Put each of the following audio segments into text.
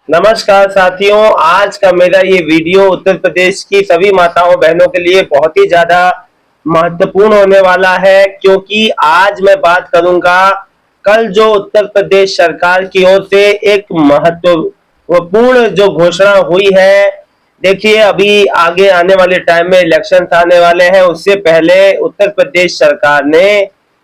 नमस्कार साथियों, आज का मेरा ये वीडियो उत्तर प्रदेश की सभी माताओं बहनों के लिए बहुत ही ज्यादा महत्वपूर्ण होने वाला है, क्योंकि आज मैं बात करूंगा कल जो उत्तर प्रदेश सरकार की ओर से एक महत्वपूर्ण जो घोषणा हुई है। देखिए, अभी आगे आने वाले टाइम में इलेक्शन आने वाले हैं, उससे पहले उत्तर प्रदेश सरकार ने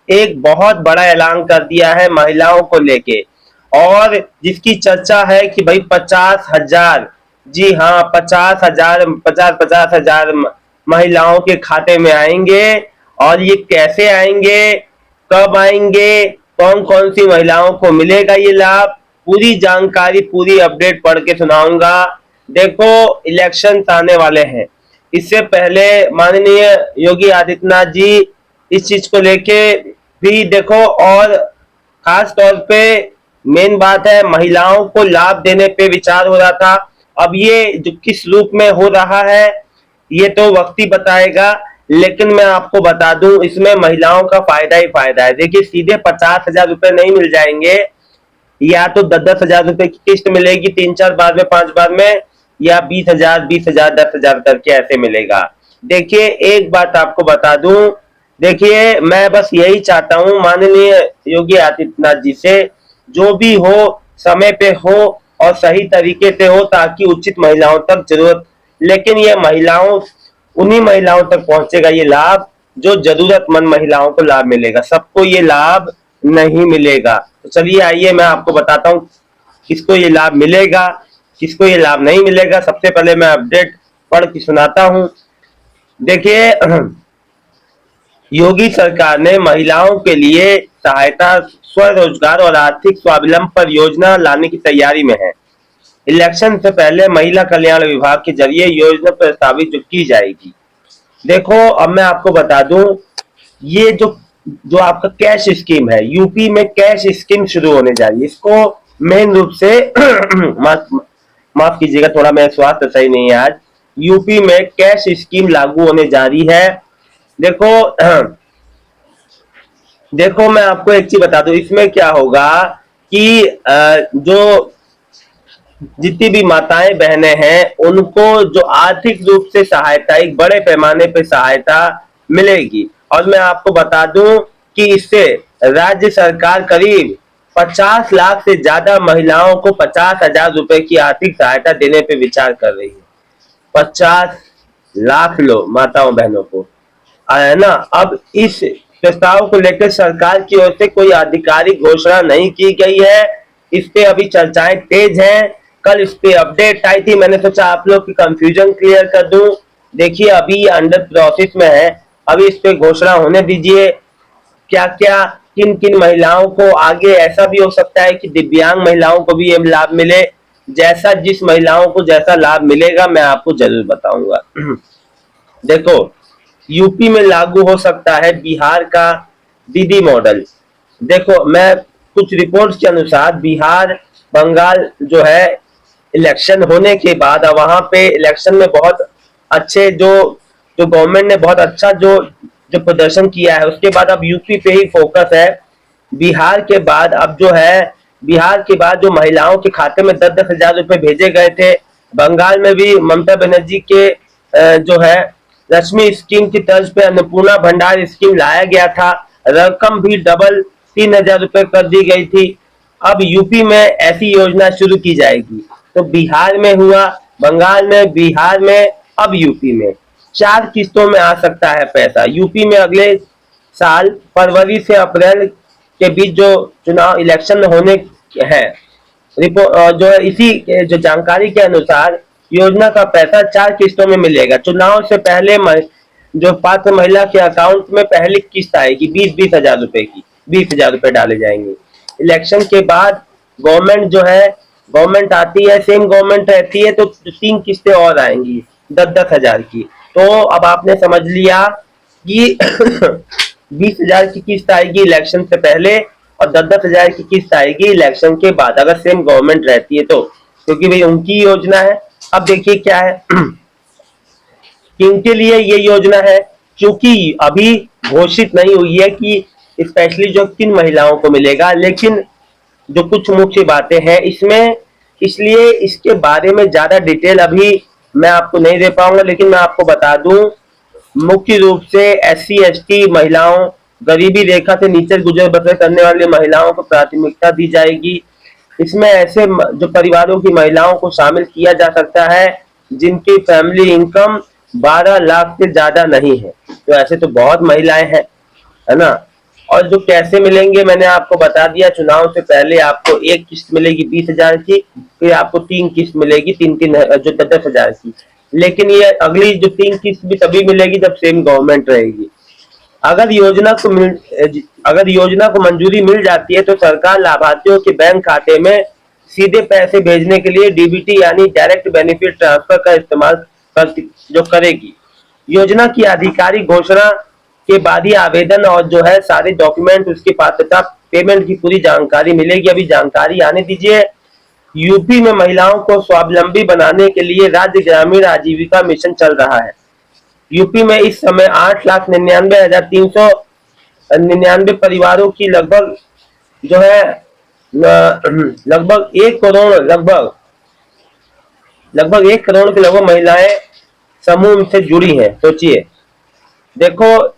एक बहुत बड़ा ऐलान कर दिया है महिलाओं को लेके, और जिसकी चर्चा है कि भाई 50,000, जी हाँ, 50,000, 50,000 महिलाओं के खाते में आएंगे। और ये कैसे आएंगे, कब आएंगे, कौन कौन सी महिलाओं को मिलेगा ये लाभ, पूरी जानकारी, पूरी अपडेट पढ़ के सुनाऊंगा। देखो, इलेक्शन आने वाले हैं, इससे पहले माननीय योगी आदित्यनाथ जी इस चीज को लेके भी देखो, और खास तौर पे मेन बात है महिलाओं को लाभ देने पे विचार हो रहा था। अब ये जो किस रूप में हो रहा है ये तो वक्त ही बताएगा, लेकिन मैं आपको बता दूं इसमें महिलाओं का फायदा ही फायदा है। देखिए, सीधे 50,000 रुपए नहीं मिल जाएंगे, या तो 10-10,000 रुपए की किस्त मिलेगी 3-4 बार में, 5 बार में, या 20,000, 20,000, 10,000 करके ऐसे मिलेगा। देखिए, एक बात आपको बता दूं, देखिए मैं बस यही चाहता हूं माननीय योगी आदित्यनाथ जी से, जो भी हो समय पे हो और सही तरीके से हो, ताकि उचित महिलाओं तक जरूरत, लेकिन ये महिलाओं, उन्हीं महिलाओं तक पहुंचेगा ये लाभ जो जरूरतमंद महिलाओं को लाभ मिलेगा, सबको ये लाभ नहीं मिलेगा। तो चलिए आइए मैं आपको बताता हूँ किसको ये लाभ मिलेगा, किसको ये लाभ नहीं मिलेगा। सबसे पहले मैं अपडेट पढ़ के सुनाता हूँ। देखिए, योगी सरकार ने महिलाओं के लिए सहायता, स्वरोजगार और आर्थिक स्वावलंबन पर योजना लाने की तैयारी में है। इलेक्शन से पहले महिला कल्याण विभाग के जरिए योजना प्रस्तावित जो की जाएगी। देखो, अब मैं आपको बता दूं, ये जो जो आपका कैश स्कीम है, यूपी में कैश स्कीम शुरू होने जा रही है। इसको मेन रूप से माफ माफ कीजिएगा, थोड़ा मेरा स्वास्थ्य सही नहीं है आज। यूपी में कैश स्कीम लागू होने जा रही है। देखो, देखो मैं आपको एक चीज बता दूं, इसमें क्या होगा कि जो जितनी भी माताएं बहनें हैं उनको जो आर्थिक रूप से सहायता, एक बड़े पैमाने पे सहायता मिलेगी। और मैं आपको बता दूं कि इससे राज्य सरकार करीब 50 लाख से ज्यादा महिलाओं को 50,000 रुपए की आर्थिक सहायता देने पे विचार कर रही है। 50 लाख लोग माताओं बहनों को है ना। अब इस प्रस्ताव को लेकर सरकार की ओर से कोई आधिकारिक घोषणा नहीं की गई है, इस पे अभी चर्चाएं तेज हैं। कल इस पे अपडेट आई थी, मैंने सोचा आप लोग की कंफ्यूजन क्लियर कर दूं। देखिए, अभी अंडर प्रोसेस में है, अभी इस पे घोषणा होने दीजिए। क्या क्या, किन किन महिलाओं को, आगे ऐसा भी हो सकता है कि दिव्यांग महिलाओं को भी ये लाभ मिले। जैसा जिस महिलाओं को जैसा लाभ मिलेगा मैं आपको जरूर बताऊंगा। देखो, यूपी में लागू हो सकता है बिहार का दीदी मॉडल। देखो, मैं कुछ रिपोर्ट्स के अनुसार बिहार, बंगाल जो है, इलेक्शन होने के बाद अब वहां पे इलेक्शन में बहुत अच्छे जो जो गवर्नमेंट ने बहुत अच्छा जो जो प्रदर्शन किया है, उसके बाद अब यूपी पे ही फोकस है। बिहार के बाद अब जो है, बिहार के बाद जो महिलाओं के खाते में 10-10 हजार रुपए भेजे गए थे, बंगाल में भी ममता बनर्जी के जो है रश्मि स्कीम की तर्ज पे अन्नपूर्णा भंडार स्कीम लाया गया था, रकम भी डबल 3,000 रुपए कर दी गई थी। अब यूपी में ऐसी योजना शुरू की जाएगी। तो बिहार में हुआ, बंगाल में, बिहार में, अब यूपी में 4 किस्तों में आ सकता है पैसा। यूपी में अगले साल फरवरी से अप्रैल के बीच जो चुनाव इलेक्शन होने हैं, रिपोर्ट जो है, इसी जो जानकारी के अनुसार योजना का पैसा 4 किस्तों में मिलेगा। चुनाव से पहले जो पात्र महिला के अकाउंट में पहली किस्त आएगी 20-20 हजार रुपए की, 20,000 रुपए डाले जाएंगे। इलेक्शन के बाद गवर्नमेंट जो है, गवर्नमेंट आती है, सेम गवर्नमेंट रहती है, तो 3 किस्तें और आएंगी 10-10 हजार की। तो अब आपने समझ लिया कि 20,000 की किस्त आएगी इलेक्शन से पहले, और 10-10 हजार की किस्त आएगी इलेक्शन के बाद, अगर सेम गवर्नमेंट रहती है तो, क्योंकि भाई उनकी योजना है। अब देखिए क्या है, किनके लिए ये योजना है, क्योंकि अभी घोषित नहीं हुई है कि स्पेशली जो किन महिलाओं को मिलेगा, लेकिन जो कुछ मुख्य बातें हैं इसमें, इसलिए इसके बारे में ज्यादा डिटेल अभी मैं आपको नहीं दे पाऊंगा, लेकिन मैं आपको बता दूं, मुख्य रूप से SC ST महिलाओं, गरीबी रेखा से नीचे गुजर बसर करने वाली महिलाओं को प्राथमिकता दी जाएगी। इसमें ऐसे जो परिवारों की महिलाओं को शामिल किया जा सकता है जिनकी फैमिली इनकम 12 लाख से ज्यादा नहीं है। तो ऐसे तो बहुत महिलाएं हैं, है ना। और जो कैसे मिलेंगे मैंने आपको बता दिया, चुनाव से पहले आपको एक किस्त मिलेगी 20,000 की, फिर आपको 3 किस्त मिलेगी, तीन तीन जो 10,000 की। लेकिन ये अगली जो 3 किस्त भी तभी मिलेगी जब सेम गवर्नमेंट रहेगी। अगर योजना को अगर योजना को मंजूरी मिल जाती है तो सरकार लाभार्थियों के बैंक खाते में सीधे पैसे भेजने के लिए DBT यानी डायरेक्ट बेनिफिट ट्रांसफर का इस्तेमाल जो करेगी। योजना की आधिकारिक घोषणा के बाद ही आवेदन और जो है सारे डॉक्यूमेंट, उसकी पात्रता, पेमेंट की पूरी जानकारी मिलेगी। अभी जानकारी आने दीजिए। यूपी में महिलाओं को स्वावलंबी बनाने के लिए राज्य ग्रामीण आजीविका मिशन चल रहा है। यूपी में इस समय 8,99,399 परिवारों की लगभग जो है लगभग 1 करोड़ लगभग 1 करोड़ के लगभग महिलाएं समूह से जुड़ी हैं। सोचिए, देखो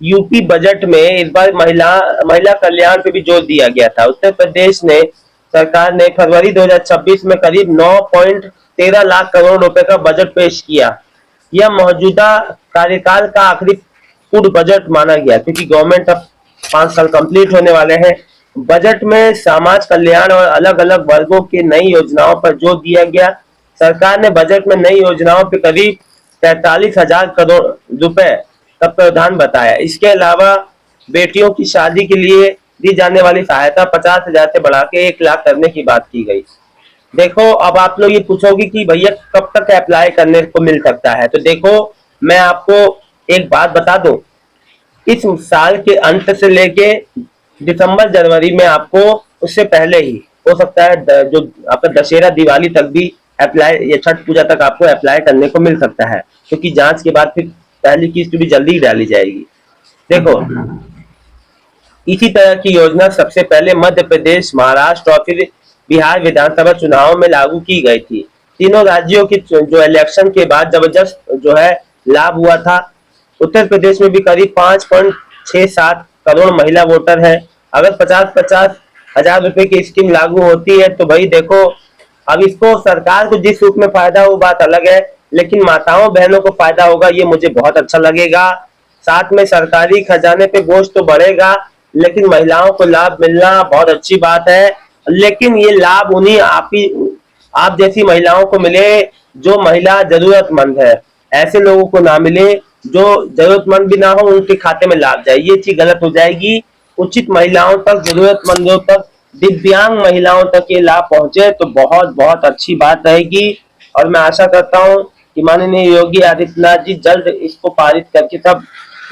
यूपी बजट में इस बार महिला कल्याण पे भी जोर दिया गया था। उत्तर प्रदेश ने सरकार ने फरवरी 2026 में करीब 9.13 लाख करोड़ रुपए का बजट पेश किया। यह मौजूदा कार्यकाल का आखिरी पूर्ण बजट माना गया, क्योंकि गवर्नमेंट अब 5 साल कंप्लीट होने वाले हैं। बजट में समाज कल्याण और अलग अलग वर्गों की नई योजनाओं पर जोर दिया गया। सरकार ने बजट में नई योजनाओं पर करीब 43,000 करोड़ रुपए का प्रावधान बताया। इसके अलावा बेटियों की शादी के लिए दी जाने वाली सहायता 50,000 से बढ़ा के 1 लाख करने की बात की गई। देखो, अब आप लोग ये पूछोगे कि भैया कब तक अप्लाई करने को मिल सकता है। तो देखो, मैं आपको एक बात बता दूं, इस साल के अंत से लेके दिसंबर जनवरी में आपको, उससे पहले ही हो सकता है जो आपका दशहरा दिवाली तक भी अप्लाई, या छठ पूजा तक आपको अप्लाई करने को मिल सकता है, क्योंकि जांच के बाद फिर पहली किस्त भी जल्दी ही डाली जाएगी। देखो, इसी तरह की योजना सबसे पहले मध्य प्रदेश, महाराष्ट्र और फिर बिहार विधानसभा चुनाव में लागू की गई थी। तीनों राज्यों की जो इलेक्शन के बाद जबरदस्त जो है लाभ हुआ था। उत्तर प्रदेश में भी करीब 5.67 करोड़ महिला वोटर है। अगर 50-50 हजार रुपए की स्कीम लागू होती है तो भाई देखो, अब इसको सरकार को जिस रूप में फायदा हो वो बात अलग है, लेकिन माताओं बहनों को फायदा होगा, ये मुझे बहुत अच्छा लगेगा। साथ में सरकारी खजाने पे बोझ तो बढ़ेगा, लेकिन महिलाओं को लाभ मिलना बहुत अच्छी बात है। लेकिन ये लाभ उन्हीं आप जैसी महिलाओं को मिले जो महिला जरूरतमंद है। ऐसे लोगों को ना मिले जो जरूरतमंद भी ना हो, उनके खाते में लाभ जाए, ये चीज गलत हो जाएगी। उचित महिलाओं तक, जरूरतमंदों तक, दिव्यांग महिलाओं तक ये लाभ पहुंचे तो बहुत बहुत अच्छी बात रहेगी। और मैं आशा करता हूं कि माननीय योगी आदित्यनाथ जी जल्द इसको पारित करके सब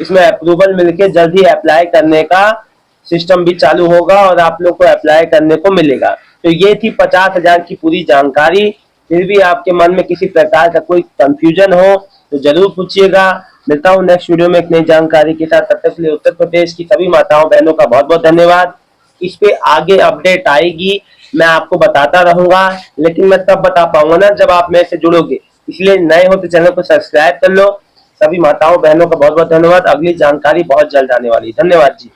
इसमें अप्रूवल मिलके जल्द ही अप्लाई करने का सिस्टम भी चालू होगा और आप लोग को अप्लाई करने को मिलेगा। तो ये थी 50,000 की पूरी जानकारी। फिर भी आपके मन में किसी प्रकार का कोई कंफ्यूजन हो तो जरूर पूछिएगा। मिलता हूँ नेक्स्ट वीडियो में एक नई जानकारी के साथ। तब तक के लिए उत्तर प्रदेश की सभी माताओं बहनों का बहुत बहुत धन्यवाद। इस पे आगे अपडेट आएगी, मैं आपको बताता रहूंगा, लेकिन मैं तब बता पाऊंगा ना जब आप मेरे से जुड़ोगे। इसलिए नए हो तो चैनल को सब्सक्राइब कर लो। सभी माताओं बहनों का बहुत बहुत धन्यवाद। अगली जानकारी बहुत जल्द आने वाली है। धन्यवाद जी।